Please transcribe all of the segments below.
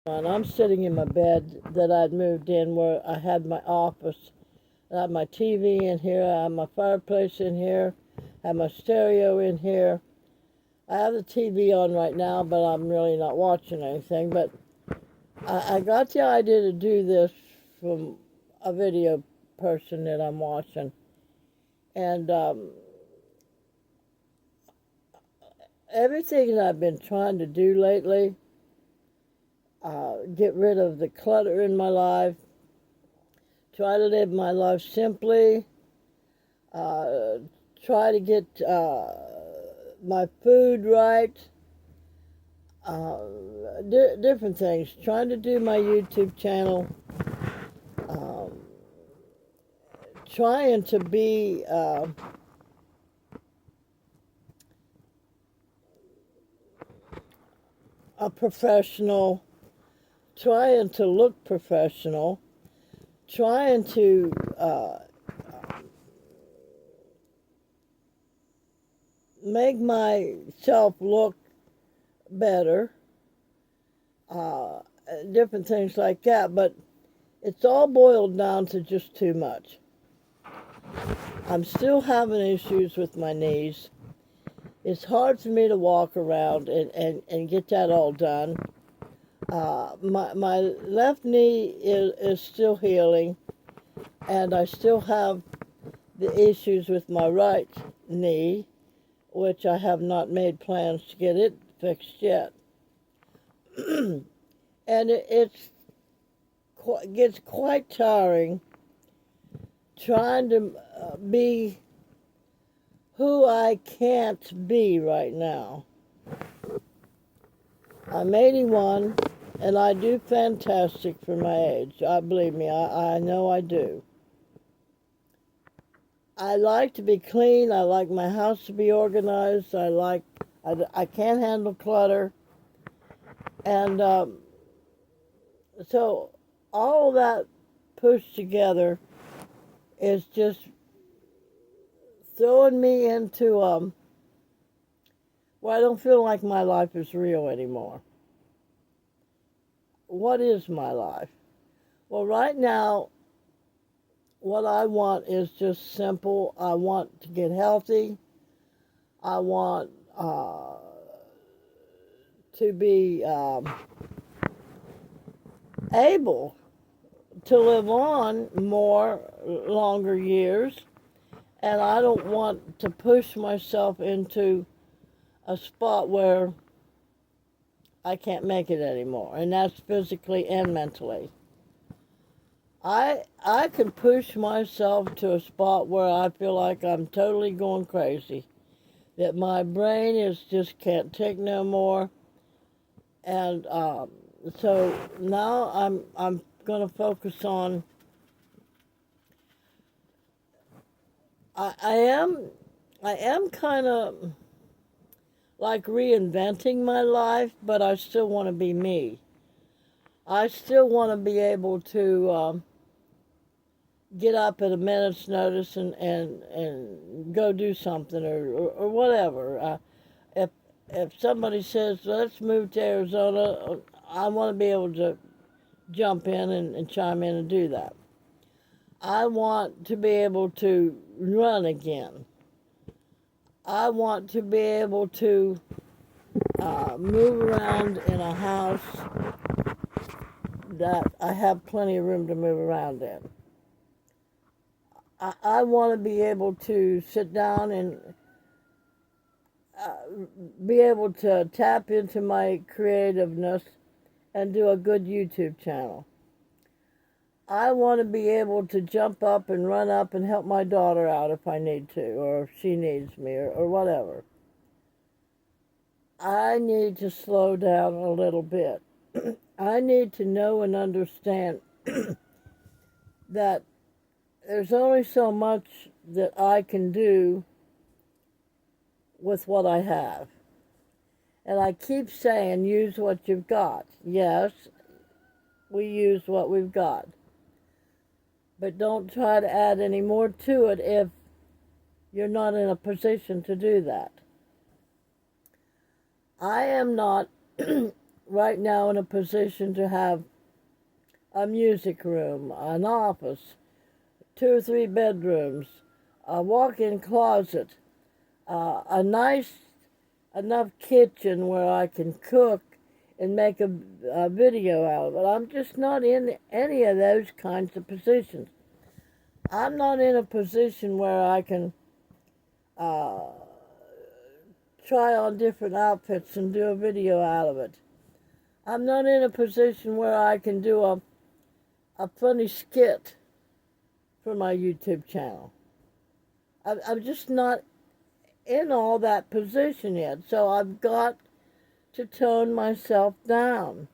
And I'm sitting in my bed that I'd moved in where I had my office. I had my TV in here, I had my fireplace in here, I had my stereo in here. I have the TV on right now, but I'm really not watching anything. But I got the idea to do this from a video person that I'm watching. And everything that I've been trying to do lately, get rid of the clutter in my life, try to live my life simply, uh, try to get my food right, different things, trying to do my YouTube channel, um, trying to be a professional, trying to look professional, trying to make myself look better, uh, different things like that, but it's all boiled down to just too much. I'm still having issues with my knees. It's hard for me to walk around and get that all done. My left knee is still healing, and I still have the issues with my right knee, which I have not made plans to get it fixed yet. And gets quite tiring trying to be who I can't be right now. I'm 81, and I do fantastic for my age. Believe me, I know I do. I like to be clean. I like my house to be organized. I can't handle clutter. And so all that pushed together is just throwing me into where I don't feel like my life is real anymore. What is my life? Well, right now, what I want is just simple. I want to get healthy. I want to be able to live on more longer years, and I don't want to push myself into a spot where I can't make it anymore, and that's physically and mentally. I can push myself to a spot where I feel like I'm totally going crazy, that my brain is just can't take no more, and so now I'm going to focus on. I am kind of like reinventing my life, but I still want to be me. I still want to be able to get up at a minute's notice and go do something or whatever. If if somebody says, let's move to Arizona, I want to be able to jump in and chime in and do that. I want to be able to run again. I want to be able to move around in a house that I have plenty of room to move around in. I want to be able to sit down and be able to tap into my creativeness and do a good YouTube channel. I want to be able to jump up and run up and help my daughter out if I need to, or if she needs me, or whatever. I need to slow down a little bit. I need to know and understand that there's only so much that I can do with what I have. And I keep saying, use what you've got. Yes, we use what we've got. But don't try to add any more to it if you're not in a position to do that. I am not right now in a position to have a music room, an office, 2 or 3 bedrooms, a walk-in closet, a nice enough kitchen where I can cook and make a video out of it. I'm just not in any of those kinds of positions. I'm not in a position where I can uh, try on different outfits and do a video out of it. I'm not in a position where I can do a funny skit for my YouTube channel. I'm just not in all that position yet. So I've got to tone myself down.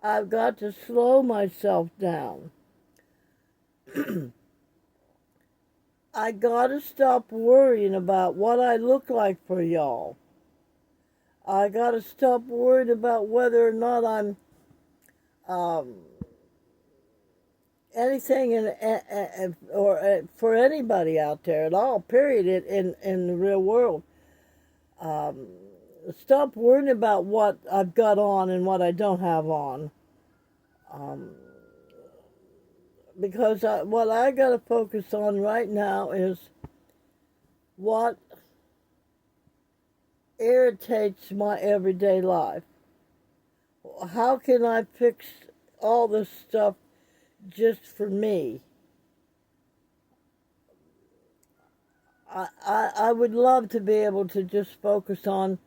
I've got to slow myself down. I got to stop worrying about what I look like for y'all. I got to stop worrying about whether or not I'm anything or for anybody out there at all, period, in the real world. Stop worrying about what I've got on and what I don't have on. Because what I got to focus on right now is what irritates my everyday life. How can I fix all this stuff just for me? I would love to be able to just focus on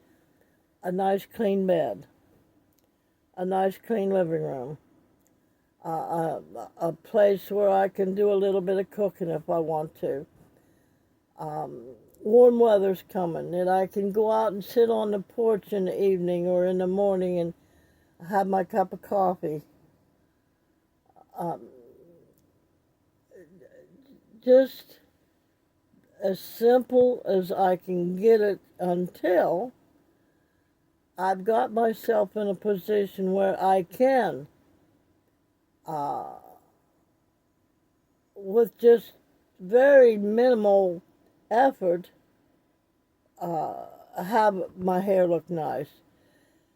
a nice clean bed, a nice clean living room, a place where I can do a little bit of cooking if I want to. Warm weather's coming, and I can go out and sit on the porch in the evening or in the morning and have my cup of coffee. Just as simple as I can get it until I've got myself in a position where I can, with just very minimal effort, have my hair look nice,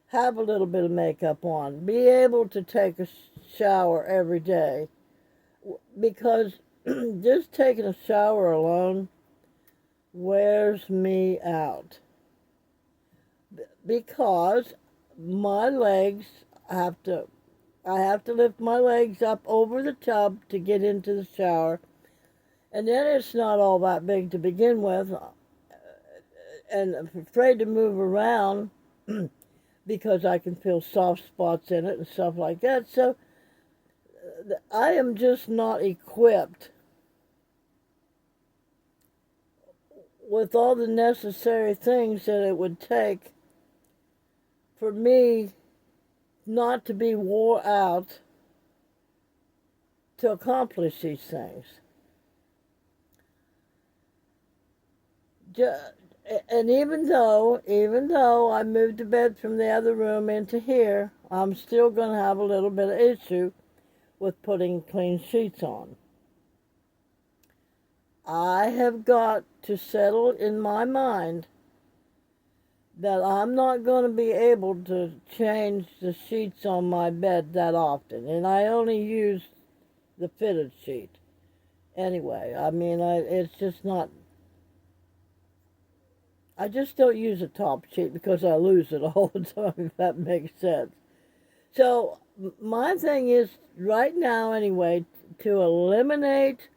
have a little bit of makeup on, be able to take a shower every day. Because just taking a shower alone wears me out. Because my legs I have to lift my legs up over the tub to get into the shower. And then it's not all that big to begin with. And I'm afraid to move around because I can feel soft spots in it and stuff like that. So I am just not equipped with all the necessary things that it would take for me not to be wore out to accomplish these things. And even though I moved the bed from the other room into here, I'm still going to have a little bit of issue with putting clean sheets on. I have got to settle in my mind that I'm not going to be able to change the sheets on my bed that often. And I only use the fitted sheet. Anyway, I mean, it's just not... I just don't use a top sheet because I lose it all the time, if that makes sense. So my thing is, right now anyway, to eliminate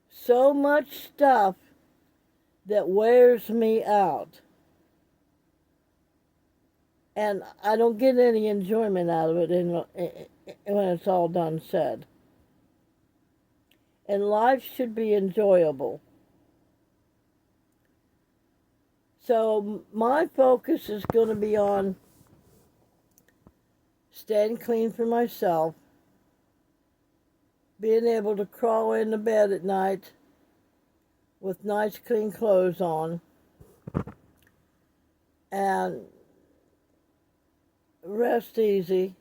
so much stuff that wears me out. And I don't get any enjoyment out of it when it's all done said. And life should be enjoyable. So my focus is going to be on staying clean for myself, being able to crawl into bed at night with nice clean clothes on, and rest easy,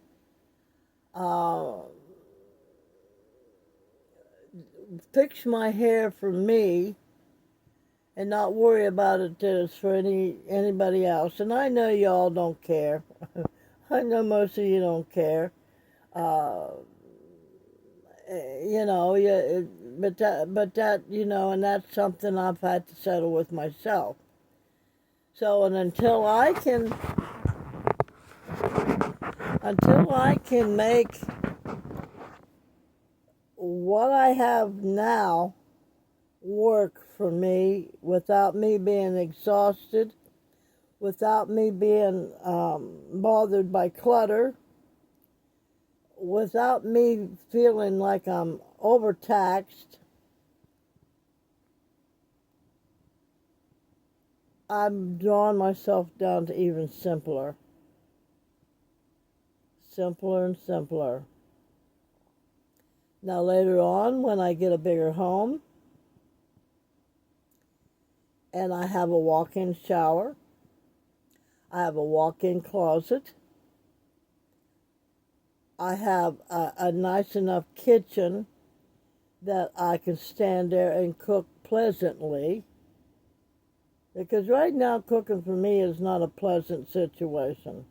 fix my hair for me, and not worry about it that it's for anybody else. And I know y'all don't care. I know most of you don't care. Uh, you know, but that, you know, and that's something I've had to settle with myself. So, and until I can make what I have now work for me without me being exhausted, without me being bothered by clutter, without me feeling like I'm overtaxed, I'm drawing myself down to even simpler, simpler and simpler. Now, later on, when I get a bigger home and I have a walk in shower, I have a walk in closet, I have a nice enough kitchen that I can stand there and cook pleasantly. Because right now, cooking for me is not a pleasant situation.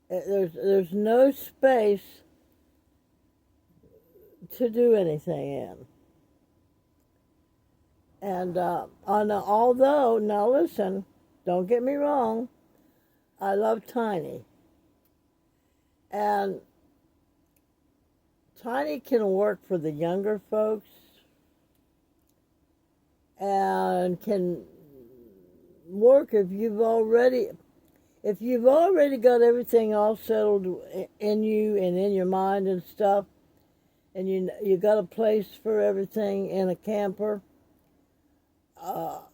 There's no space to do anything in. And although, now listen, don't get me wrong, I love Tiny. And Tiny can work for the younger folks and can work if you've already got everything all settled in you and in your mind and stuff, and you got a place for everything in a camper.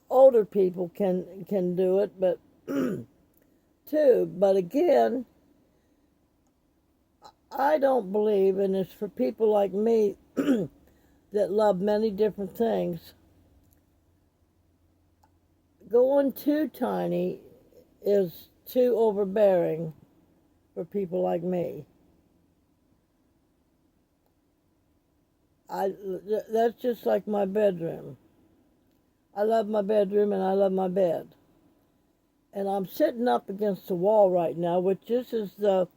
Older people can do it, but too. But again, I don't believe, and it's for people like me that love many different things. Going too tiny is too overbearing for people like me. That's just like my bedroom. I love my bedroom and I love my bed. And I'm sitting up against the wall right now, which this is the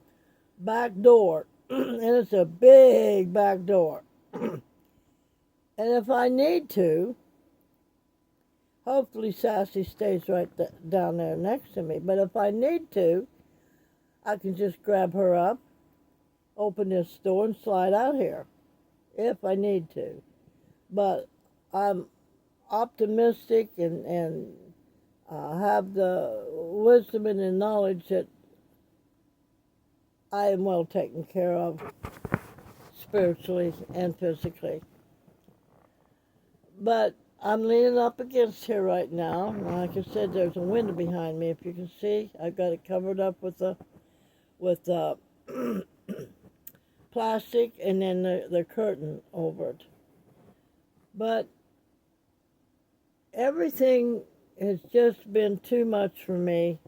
back door. And it's a big back door. And if I need to, hopefully Sassy stays right down there next to me. But if I need to, I can just grab her up, open this door, and slide out here if I need to. But I'm optimistic and have the wisdom and the knowledge that I am well taken care of spiritually and physically. But I'm leaning up against here right now. Like I said, there's a window behind me. If you can see, I've got it covered up with plastic and then the curtain over it. But everything has just been too much for me.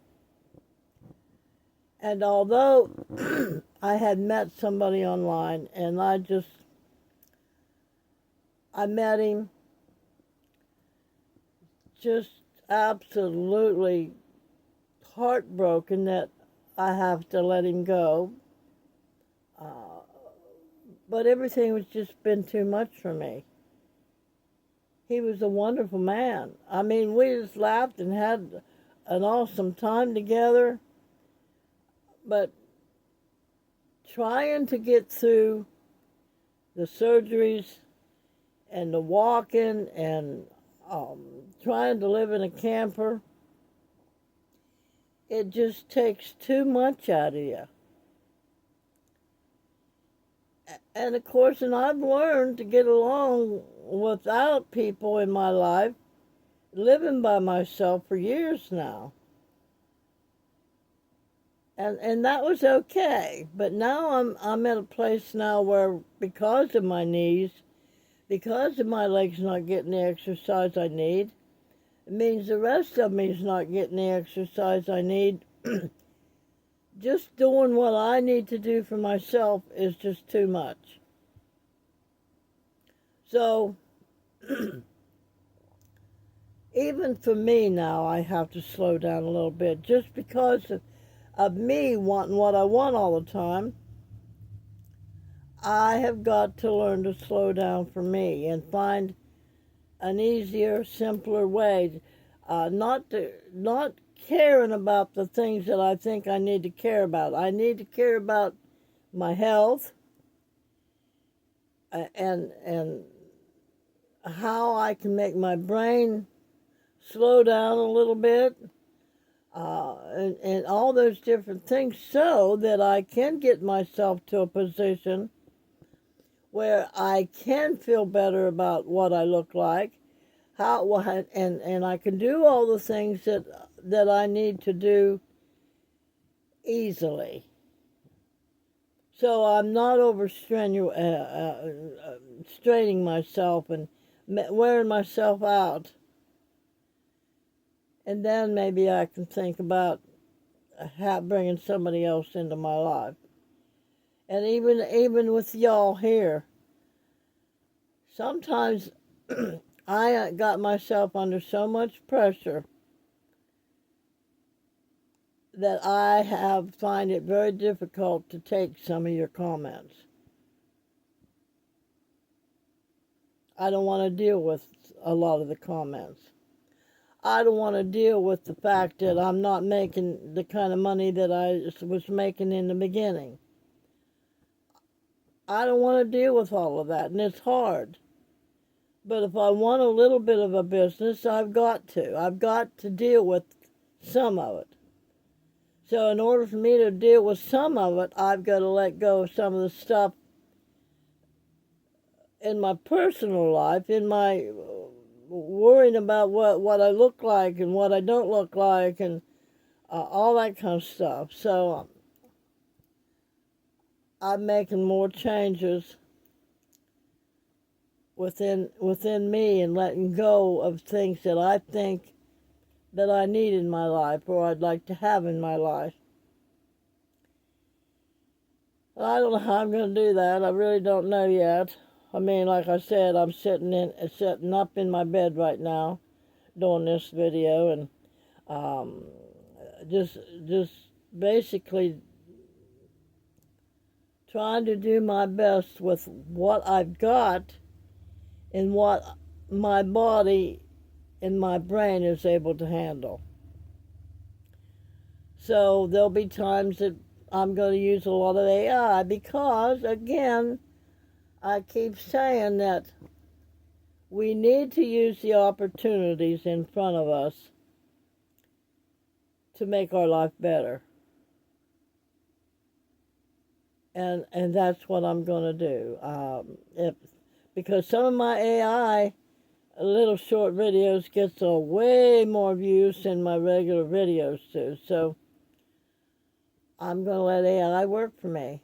And although I had met somebody online and I met him just absolutely heartbroken that I have to let him go. But everything was just been too much for me. He was a wonderful man. I mean, we just laughed and had an awesome time together. But trying to get through the surgeries and the walking and trying to live in a camper, it just takes too much out of you. And of course, and I've learned to get along without people in my life, living by myself for years now. And that was okay. But now I'm at a place now where, because of my knees, because of my legs not getting the exercise I need, it means the rest of me is not getting the exercise I need. Just doing what I need to do for myself is just too much. So, even for me now, I have to slow down a little bit just because of me wanting what I want all the time, I have got to learn to slow down for me and find an easier, simpler way, not caring about the things that I think I need to care about. I need to care about my health and how I can make my brain slow down a little bit, and all those different things, so that I can get myself to a position where I can feel better about what I look like, and I can do all the things that I need to do easily. So I'm not straining myself and wearing myself out. And then maybe I can think about bringing somebody else into my life. And even with y'all here, sometimes I got myself under so much pressure that I find it very difficult to take some of your comments. I don't want to deal with a lot of the comments. I don't want to deal with the fact that I'm not making the kind of money that I was making in the beginning. I don't want to deal with all of that, and it's hard. But if I want a little bit of a business, I've got to deal with some of it. So in order for me to deal with some of it, I've got to let go of some of the stuff in my personal life, in my worrying about what I look like and what I don't look like, and all that kind of stuff. So I'm making more changes within me and letting go of things that I think that I need in my life or I'd like to have in my life. I don't know how I'm going to do that. I really don't know yet. I mean, like I said, I'm sitting up in my bed right now doing this video, and just basically trying to do my best with what I've got and what my body and my brain is able to handle. So there'll be times that I'm going to use a lot of AI because, again, I keep saying that we need to use the opportunities in front of us to make our life better. And that's what I'm going to do. Because some of my AI little short videos gets way more views than my regular videos do. So I'm going to let AI work for me.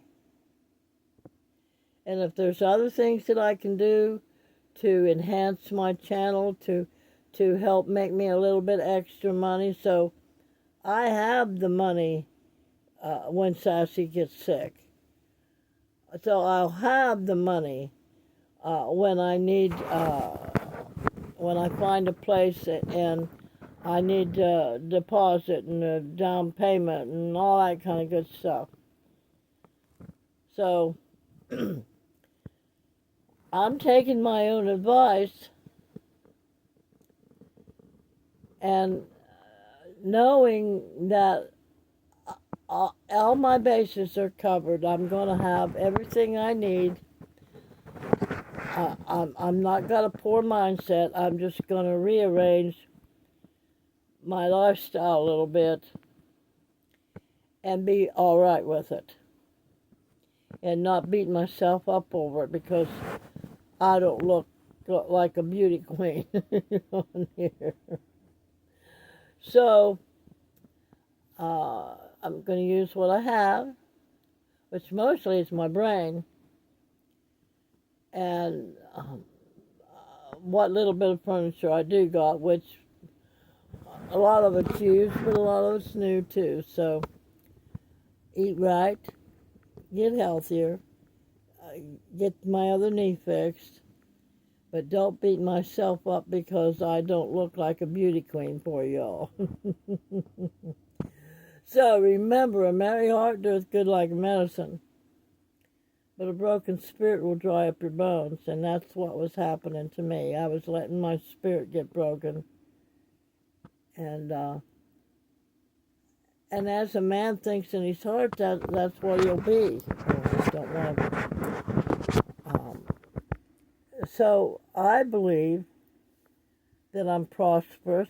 And if there's other things that I can do to enhance my channel, to help make me a little bit extra money, so I have the money when Sassy gets sick. So I'll have the money when I need, when I find a place and I need a deposit and a down payment and all that kind of good stuff. So I'm taking my own advice and knowing that all my bases are covered. I'm going to have everything I need. I'm not got a poor mindset. I'm just going to rearrange my lifestyle a little bit and be all right with it. And not beat myself up over it because I don't look like a beauty queen on here. So I'm going to use what I have, which mostly is my brain, and what little bit of furniture I do got, which a lot of it's used, but a lot of it's new too. So eat right, get healthier, get my other knee fixed, but don't beat myself up because I don't look like a beauty queen for y'all. So remember, a merry heart doeth good like medicine, but a broken spirit will dry up your bones. And that's what was happening to me. I was letting my spirit get broken. And as a man thinks in his heart, that's what he'll be. I don't want to, so I believe that I'm prosperous.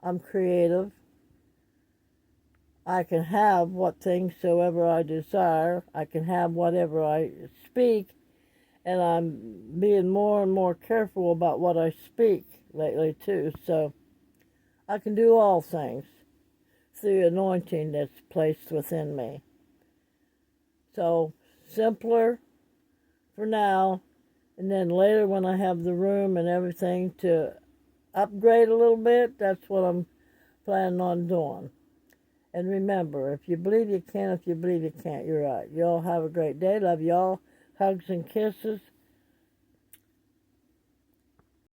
I'm creative. I can have what things soever I desire. I can have whatever I speak. And I'm being more and more careful about what I speak lately, too. So I can do all things through the anointing that's placed within me. So simpler for now. And then later when I have the room and everything to upgrade a little bit, that's what I'm planning on doing. And remember, if you believe you can, if you believe you can't, you're right. Y'all have a great day. Love y'all. Hugs and kisses.